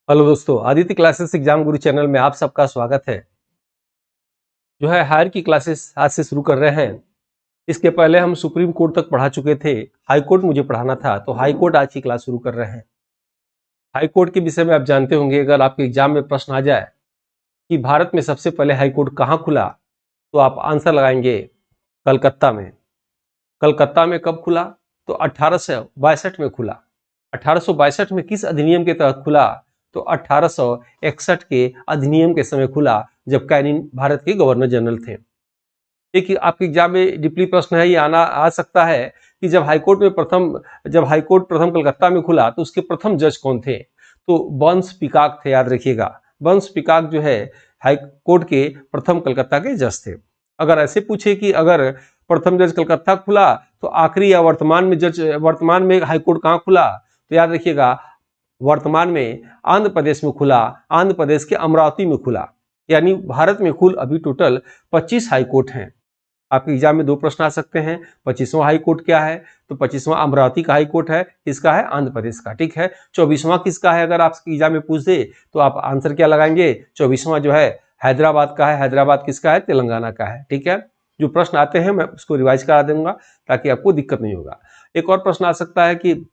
Hello दोस्तों, Aditya classes exam गुरु channel में आप सबका स्वागत है। जो है हायर की क्लासेस आज से शुरू कर रहे हैं। इसके पहले हम सुप्रीम कोर्ट तक पढ़ा चुके थे। हाई कोर्ट मुझे पढ़ाना था, तो हाई कोर्ट आज की क्लास शुरू कर रहे हैं। हाई कोर्ट के विषय में आप जानते होंगे, अगर आपके एग्जाम में प्रश्न आ जाए कि भारत में सबसे पहले हाई कोर्ट कहाँ खुला, तो आप आंसर लगाएंगे कलकत्ता में। कलकत्ता में कब खुला? तो 1862 में खुला। 1862 में किस अधिनियम के तहत खुला? तो 1861 के अधिनियम के समय खुला, जब कैनिंग भारत के गवर्नर जनरल थे। देखिए, आपके एग्जाम में डिपली प्रश्न है, ये आ सकता है कि जब हाईकोर्ट प्रथम कलकत्ता में खुला तो उसके प्रथम जज कौन थे? तो बंस पिकाक थे, याद रखिएगा। बंस पिकाक जो है हाई कोर्ट के प्रथम कलकत्ता के जज थे। अगर ऐसे पूछे कि अगर प्रथम जज कलकत्ता खुला तो आखिरी या वर्तमान में हाईकोर्ट कहाँ खुला, तो याद रखिएगा वर्तमान में आंध्र प्रदेश में खुला। आंध्र प्रदेश के अमरावती में खुला। यानी भारत में कुल अभी टोटल 25 हाईकोर्ट हैं। आपके एग्जाम में दो प्रश्न आ सकते हैं। 25वां हाई कोर्ट क्या है? तो 25वां अमरावती का हाई कोर्ट है। किसका है? आंध्र प्रदेश का। ठीक है। 24वां किसका है? अगर आपके एग्जाम में पूछ दे तो आप आंसर क्या लगाएंगे? 24वां जो है हैदराबाद का है। हैदराबाद किसका है? तेलंगाना का है। ठीक है। जो प्रश्न आते हैं मैं उसको रिवाइज करा दूंगा ताकि आपको दिक्कत नहीं होगा। एक और प्रश्न आ सकता है कि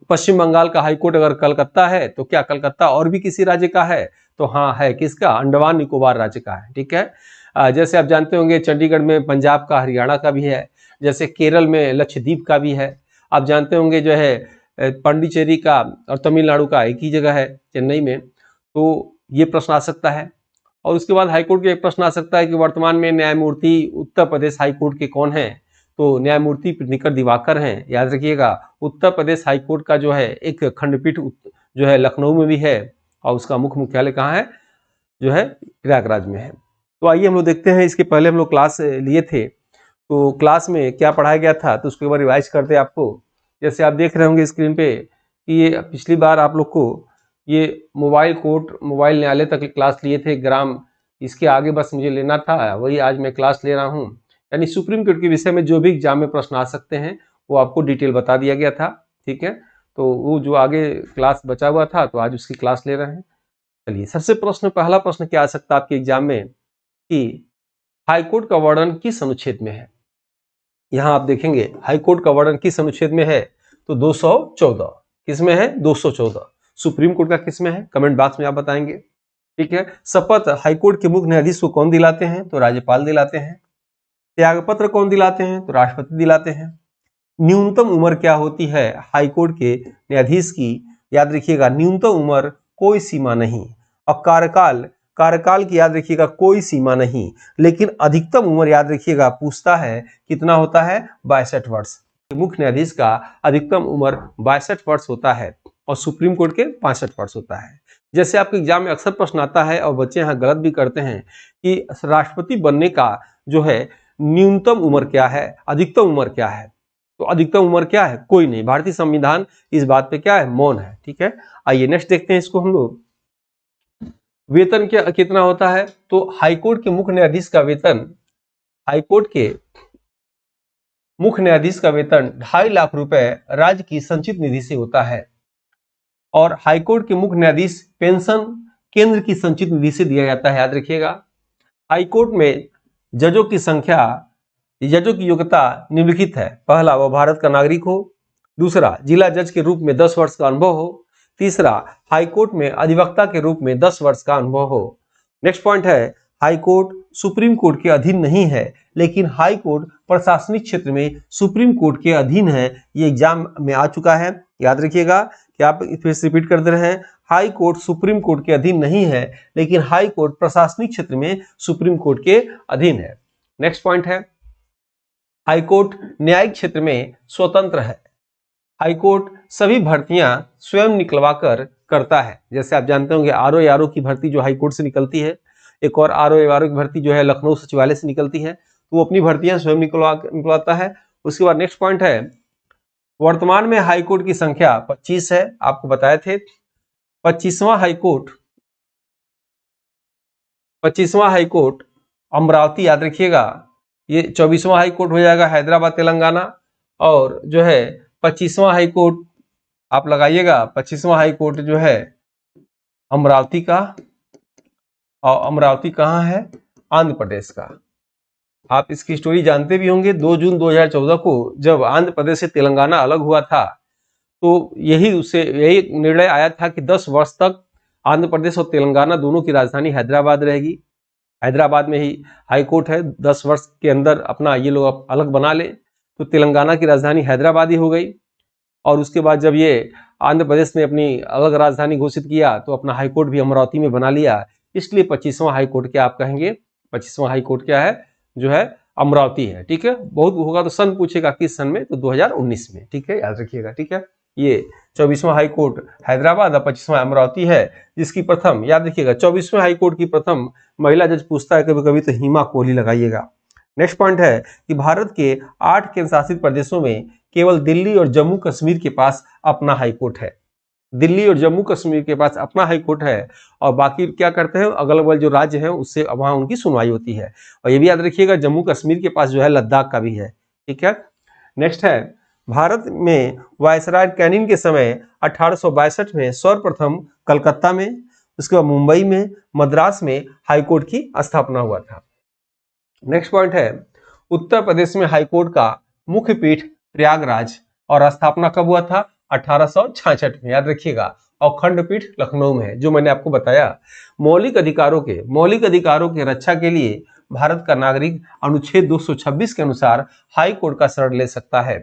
पश्चिम बंगाल का हाईकोर्ट अगर कलकत्ता है तो क्या कलकत्ता और भी किसी राज्य का है? तो हाँ है। किसका? अंडमान निकोबार राज्य का है। ठीक है। जैसे आप जानते होंगे चंडीगढ़ में पंजाब का, हरियाणा का भी है। जैसे केरल में लक्षद्वीप का भी है। आप जानते होंगे जो है पांडिचेरी का और तमिलनाडु का एक ही जगह है, चेन्नई में। तो ये प्रश्न आ सकता है। और उसके बाद हाईकोर्ट का एक प्रश्न आ सकता है कि वर्तमान में न्यायमूर्ति उत्तर प्रदेश हाईकोर्ट के कौन है? तो न्यायमूर्ति निकर दिवाकर हैं। याद रखिएगा उत्तर प्रदेश हाईकोर्ट का जो है एक खंडपीठ जो है लखनऊ में भी है, और उसका मुख्य मुख्यालय कहाँ है? जो है प्रयागराज में है। तो आइए हम लोग देखते हैं। इसके पहले हम लोग क्लास लिए थे, तो क्लास में क्या पढ़ाया गया था तो उसको एक बार रिवाइज करते हैं आपको। जैसे आप देख रहे होंगे स्क्रीन पे कि ये पिछली बार आप लोग को ये मोबाइल कोर्ट, मोबाइल न्यायालय तक की क्लास लिए थे। ग्राम इसके आगे बस मुझे लेना था, वही आज मैं क्लास ले रहा हूँ। यानी सुप्रीम कोर्ट के विषय में जो भी एग्जाम में प्रश्न आ सकते हैं वो आपको डिटेल बता दिया गया था। ठीक है। तो वो जो आगे क्लास बचा हुआ था तो आज उसकी क्लास ले रहे हैं। चलिए, सबसे पहला प्रश्न क्या आ सकता है आपके एग्जाम में कि हाईकोर्ट का वर्णन किस अनुच्छेद में है? यहाँ आप देखेंगे हाईकोर्ट का वर्णन किस अनुच्छेद में है? तो 214। किस में है? 214। सुप्रीम कोर्ट का किस में है? कमेंट बॉक्स में आप बताएंगे। ठीक है। शपथ हाईकोर्ट के मुख्य न्यायाधीश को कौन दिलाते हैं? तो राज्यपाल दिलाते हैं। त्यागपत्र कौन दिलाते हैं? तो राष्ट्रपति दिलाते हैं। न्यूनतम उम्र क्या होती है हाईकोर्ट के न्यायाधीश की? याद रखिएगा न्यूनतम उम्र कोई सीमा नहीं। और कार्यकाल कार्यकाल की याद रखिएगा कोई सीमा नहीं। लेकिन अधिकतम उम्र याद रखिएगा पूछता है कितना होता है? 62 वर्ष। मुख्य न्यायाधीश का अधिकतम उम्र 62 वर्ष होता है और सुप्रीम कोर्ट के 65 वर्ष होता है। जैसे आपके एग्जाम में अक्सर प्रश्न आता है और बच्चे यहाँ गलत भी करते हैं कि राष्ट्रपति बनने का जो है न्यूनतम उम्र क्या है, अधिकतम उम्र क्या है? तो अधिकतम उम्र क्या है? कोई नहीं। भारतीय संविधान इस बात पे क्या है? मौन है। ठीक है। आइए नेक्स्ट देखते हैं इसको हम लोग। वेतन क्या कितना होता है? तो हाईकोर्ट के मुख्य न्यायाधीश का वेतन, हाईकोर्ट के मुख्य न्यायाधीश का वेतन 2.5 लाख रुपए राज्य की संचित निधि से होता है। और हाईकोर्ट के मुख्य न्यायाधीश पेंशन केंद्र की संचित निधि से दिया जाता है। याद रखिएगा हाईकोर्ट में जजों की संख्या, जजों की योग्यता निम्नलिखित है। पहला, वह भारत का नागरिक हो। दूसरा, जिला जज के रूप में 10 वर्ष का अनुभव हो। तीसरा, हाईकोर्ट में अधिवक्ता के रूप में 10 वर्ष का अनुभव हो। नेक्स्ट पॉइंट है, हाईकोर्ट सुप्रीम कोर्ट के अधीन नहीं है, लेकिन हाईकोर्ट प्रशासनिक क्षेत्र में सुप्रीम कोर्ट के अधीन है। ये एग्जाम में आ चुका है। याद रखिएगा कि आप फिर से रिपीट कर दे रहे हैं, हाई कोर्ट सुप्रीम कोर्ट के अधीन नहीं है, लेकिन हाई कोर्ट प्रशासनिक क्षेत्र में सुप्रीम कोर्ट के अधीन है। नेक्स्ट पॉइंट है, हाईकोर्ट न्यायिक क्षेत्र में स्वतंत्र है। हाईकोर्ट सभी भर्तियां स्वयं निकलवाकर करता है। जैसे आप जानते होंगे आरओ की भर्ती जो हाईकोर्ट से निकलती है, एक और आरओ की भर्ती जो है लखनऊ सचिवालय से निकलती है, तो वो अपनी भर्तियां स्वयं निकलवाता है। उसके बाद नेक्स्ट पॉइंट है, वर्तमान में हाईकोर्ट की संख्या 25 है, आपको बताए थे। 25वां हाईकोर्ट अमरावती, याद रखिएगा। ये 24वां हाईकोर्ट हो जाएगा हैदराबाद तेलंगाना। और जो है 25वां हाईकोर्ट आप लगाइएगा, 25वां हाईकोर्ट जो है अमरावती का, और अमरावती कहाँ है? आंध्र प्रदेश का। आप इसकी स्टोरी जानते भी होंगे। 2 जून 2014 को जब आंध्र प्रदेश से तेलंगाना अलग हुआ था, तो यही निर्णय आया था कि 10 वर्ष तक आंध्र प्रदेश और तेलंगाना दोनों की राजधानी हैदराबाद रहेगी। हैदराबाद में ही हाई कोर्ट है। 10 वर्ष के अंदर अपना ये लोग अलग बना ले, तो तेलंगाना की राजधानी हैदराबाद ही हो गई। और उसके बाद जब ये आंध्र प्रदेश ने अपनी अलग राजधानी घोषित किया, तो अपना हाई कोर्ट भी अमरावती में बना लिया। इसलिए 25वां हाई कोर्ट क्या आप कहेंगे? 25वां हाई कोर्ट क्या है? जो है अमरावती है। ठीक है, बहुत होगा तो सन पूछेगा किस सन में, तो 2019 में। ठीक है, याद रखिएगा। ठीक है, ये 24वां हाई कोर्ट हैदराबाद और 25वां अमरावती है, जिसकी प्रथम, याद रखिएगा, 24वें हाई कोर्ट की प्रथम महिला जज पूछता है कभी कभी, तो हिमा कोहली लगाइएगा। नेक्स्ट पॉइंट है कि भारत के 8 केंद्र शासित प्रदेशों में केवल दिल्ली और जम्मू कश्मीर के पास अपना हाई कोर्ट है। दिल्ली और जम्मू कश्मीर के पास अपना हाई कोर्ट है, और बाकी क्या करते हैं, अगल बगल जो राज्य हैं उससे वहां उनकी सुनवाई होती है। और ये भी याद रखिएगा, जम्मू कश्मीर के पास जो है लद्दाख का भी है। ठीक है, नेक्स्ट है, भारत में वायसराय कैनिंग के समय 1862 में सर्वप्रथम कलकत्ता में, उसके बाद मुंबई में, मद्रास में हाईकोर्ट की स्थापना हुआ था। नेक्स्ट पॉइंट है, उत्तर प्रदेश में हाईकोर्ट का मुख्य पीठ प्रयागराज, और स्थापना कब हुआ था? 1866 में, याद रखिएगा। और खंडपीठ लखनऊ में है, जो मैंने आपको बताया। मौलिक अधिकारों के रक्षा के लिए भारत का नागरिक अनुच्छेद 226 के अनुसार हाई कोर्ट का शरण ले सकता है।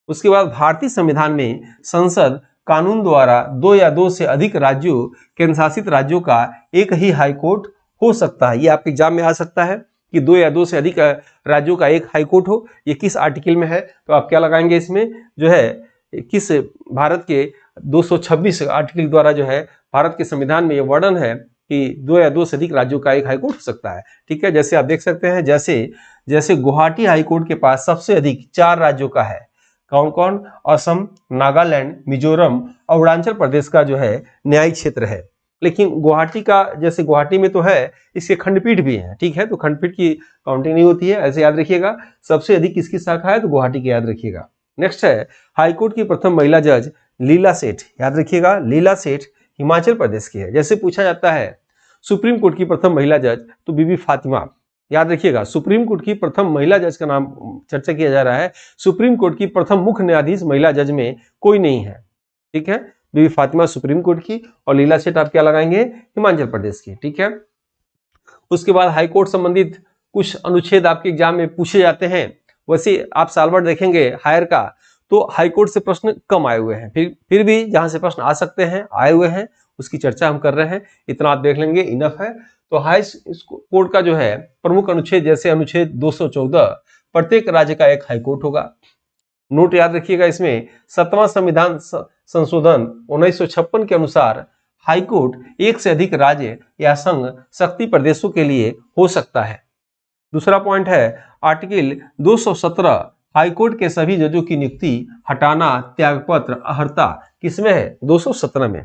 उसके बाद भारतीय संविधान में संसद कानून द्वारा 2 या 2 से अधिक राज्यों, केंद्र शासित राज्यों का एक ही हाई कोर्ट हो सकता है। ये आपके एग्जाम में आ सकता है कि 2 या 2 से अधिक राज्यों का एक हाई कोर्ट हो। ये किस आर्टिकल में है? तो आप क्या लगाएंगे इसमें, जो है किस भारत के 226 आर्टिकल द्वारा जो है भारत के संविधान में ये वर्णन है कि 2 या 2 से अधिक राज्यों का एक हाईकोर्ट हो सकता है। ठीक है, जैसे आप देख सकते हैं, जैसे गुवाहाटी हाईकोर्ट के पास सबसे अधिक 4 राज्यों का है। कौन कौन? असम, नागालैंड, मिजोरम और अरुणाचल प्रदेश का जो है न्यायिक क्षेत्र है। लेकिन गुवाहाटी का, जैसे गुवाहाटी में तो है, इसके खंडपीठ भी है। ठीक है, तो खंडपीठ की काउंटिंग नहीं होती है, ऐसे याद रखिएगा। सबसे अधिक किसकी शाखा है? तो गुवाहाटी की, याद रखिएगा। नेक्स्ट है, हाईकोर्ट की प्रथम महिला जज लीला सेठ, याद रखिएगा। लीला सेठ हिमाचल प्रदेश की है। जैसे पूछा जाता है सुप्रीम कोर्ट की प्रथम महिला जज, तो बीबी फातिमा, याद रखिएगा। सुप्रीम कोर्ट की प्रथम महिला जज का नाम चर्चा किया जा रहा है। सुप्रीम कोर्ट की प्रथम मुख्य न्यायाधीश महिला जज में कोई नहीं है। ठीक है, बीबी फातिमा सुप्रीम कोर्ट की, और लीला सेठ आप क्या लगाएंगे? हिमाचल प्रदेश की। ठीक है, उसके बाद हाईकोर्ट संबंधित कुछ अनुच्छेद आपके एग्जाम में पूछे जाते हैं। वैसे आप साल भर देखेंगे हायर का, तो हाईकोर्ट से प्रश्न कम आए हुए हैं, फिर भी जहां से प्रश्न आ सकते हैं, आए हुए हैं, उसकी चर्चा हम कर रहे हैं। इतना आप देख लेंगे, इनफ है। तो हाई कोर्ट का जो है प्रमुख अनुच्छेद, जैसे अनुच्छेद 214, प्रत्येक राज्य का एक हाईकोर्ट होगा। नोट याद रखिएगा, इसमें 7वां संविधान संशोधन 1956 के अनुसार हाईकोर्ट एक से अधिक राज्य या संघ शक्ति प्रदेशों के लिए हो सकता है। दूसरा पॉइंट है, आर्टिकल 217, हाईकोर्ट के सभी जजों की नियुक्ति, हटाना, त्यागपत्र, अहर्ता किसमें है? 217 में।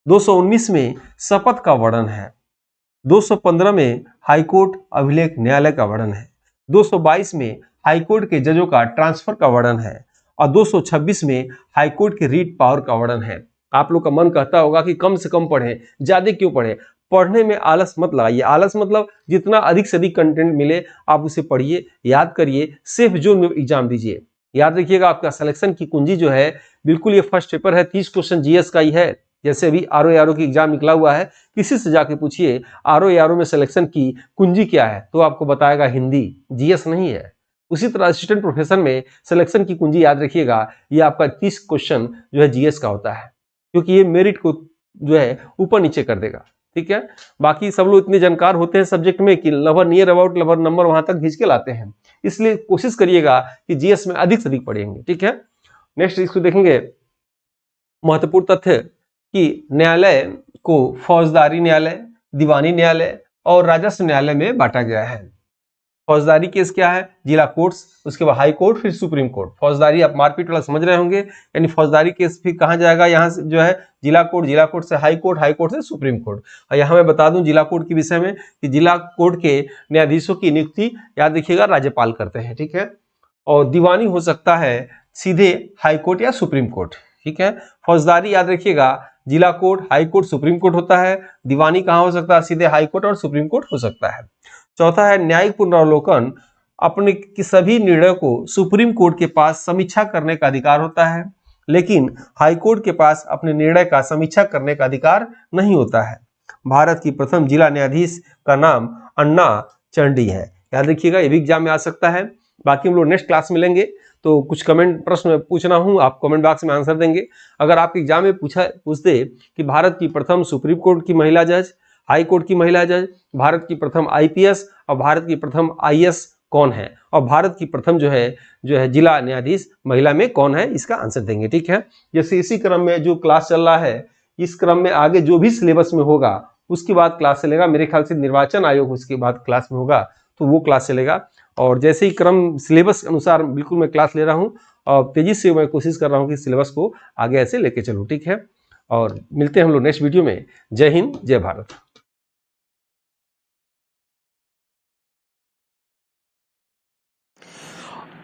219 में शपथ का वर्णन है। 215 में हाईकोर्ट अभिलेख न्यायालय का वर्णन है। 222 में हाईकोर्ट के जजों का ट्रांसफर का वर्णन है, और 226 में हाईकोर्ट के रीट पावर का वर्णन है। आप लोग का मन कहता होगा कि कम से कम पढ़ें, ज्यादा क्यों पढ़ें? पढ़ने में आलस मत लगाइए। आलस मतलब जितना अधिक से अधिक कंटेंट मिले आप उसे पढ़िए, याद करिए, सेफ जोन में एग्जाम दीजिए। याद रखिएगा, आपका सिलेक्शन की कुंजी जो है, बिल्कुल ये फर्स्ट पेपर है, 30 क्वेश्चन जीएस का ही है। जैसे अभी आरओ की एग्जाम निकला हुआ है, किसी से जाके पूछिए आरओ में सिलेक्शन की कुंजी क्या है, तो आपको बताएगा हिंदी, जीएस नहीं है। उसी तरह असिस्टेंट प्रोफेसर में सिलेक्शन की कुंजी याद रखिएगा, ये आपका 30 क्वेश्चन जो है जीएस का होता है, क्योंकि ये मेरिट को जो है ऊपर नीचे कर देगा। ठीक है, बाकी सब लोग इतने जानकार होते हैं सब्जेक्ट में कि लगभग नियर अबाउट लगभग नंबर वहां तक खींच के लाते हैं। इसलिए कोशिश करिएगा कि जीएस में अधिक से अधिक पढ़ेंगे। ठीक है, नेक्स्ट इसको देखेंगे, महत्वपूर्ण तथ्य कि न्यायालय को फौजदारी न्यायालय, दीवानी न्यायालय और राजस्व न्यायालय में बांटा गया है। फौजदारी केस क्या है? जिला कोर्ट्स, उसके बाद हाई कोर्ट, फिर सुप्रीम कोर्ट। फौजदारी आप मारपीट वाला समझ रहे होंगे, यानी फौजदारी केस फिर कहाँ जाएगा? यहाँ से जो है जिला कोर्ट, जिला कोर्ट से हाई कोर्ट, हाई कोर्ट से सुप्रीम कोर्ट। और यहाँ मैं बता दूं जिला कोर्ट के विषय में कि जिला कोर्ट के न्यायाधीशों की नियुक्ति याद रखिएगा राज्यपाल करते हैं। ठीक है, और दीवानी हो सकता है सीधे हाई कोर्ट या सुप्रीम कोर्ट। ठीक है, फौजदारी याद रखिएगा जिला court, high court, supreme court होता है। दीवानी कहाँ हो सकता है? सीधे हाई कोर्ट और सुप्रीम कोर्ट हो सकता है। चौथा है न्यायिक पुनरावलोकन, अपने की सभी निर्णय को सुप्रीम कोर्ट के पास समीक्षा करने का अधिकार होता है, लेकिन हाई कोर्ट के पास अपने निर्णय का समीक्षा करने का अधिकार नहीं होता है। भारत की प्रथम जिला न्यायाधीश का नाम अन्ना चंडी है। याद रखिएगा, ये भी एग्जाम में आ सकता है। बाकी हम लोग नेक्स्ट क्लास में लेंगे। तो कुछ कमेंट प्रश्न पूछना हूं, आप कमेंट बॉक्स में आंसर देंगे। अगर आपके एग्जाम में पूछते कि भारत की प्रथम सुप्रीम कोर्ट की महिला जज, हाई कोर्ट की महिला जज, भारत की प्रथम आईपीएस और भारत की प्रथम आईएएस कौन है, और भारत की प्रथम जो है जिला न्यायाधीश महिला में कौन है, इसका आंसर देंगे। ठीक है, जैसे इसी क्रम में जो क्लास चल रहा है, इस क्रम में आगे जो भी सिलेबस में होगा उसके बाद क्लास चलेगा। मेरे ख्याल से निर्वाचन आयोग उसके बाद क्लास में होगा, तो वो क्लास चलेगा। और जैसे ही क्रम सिलेबस अनुसार बिल्कुल मैं क्लास ले रहा हूँ, और तेजी से मैं कोशिश कर रहा हूँ कि सिलेबस को आगे ऐसे लेके चलूँ। ठीक है, और मिलते हैं हम लोग नेक्स्ट वीडियो में। जय हिंद, जय भारत।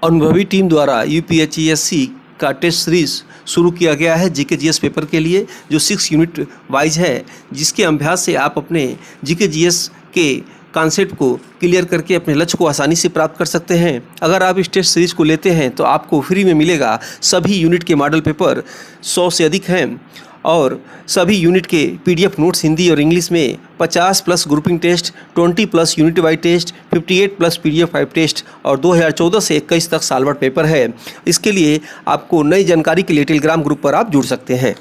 अनुभवी टीम द्वारा यूपीएचईएससी का टेस्ट सीरीज शुरू किया गया है जीके जीएस पेपर के लिए, जो 6 यूनिट वाइज है, जिसके अभ्यास से आप अपने जीके जीएस के कॉन्सेप्ट को क्लियर करके अपने लक्ष्य को आसानी से प्राप्त कर सकते हैं। अगर आप इस टेस्ट सीरीज को लेते हैं तो आपको फ्री में मिलेगा। सभी यूनिट के मॉडल पेपर 100 से अधिक हैं, और सभी यूनिट के पीडीएफ नोट्स हिंदी और इंग्लिश में 50+ grouping test, 20+ unit wise test, 58+ PDF 5 test और 2014 से 21 तक सालभर पेपर है। इसके लिए आपको नई जानकारी के लिए टेलीग्राम ग्रुप पर आप जुड़ सकते हैं।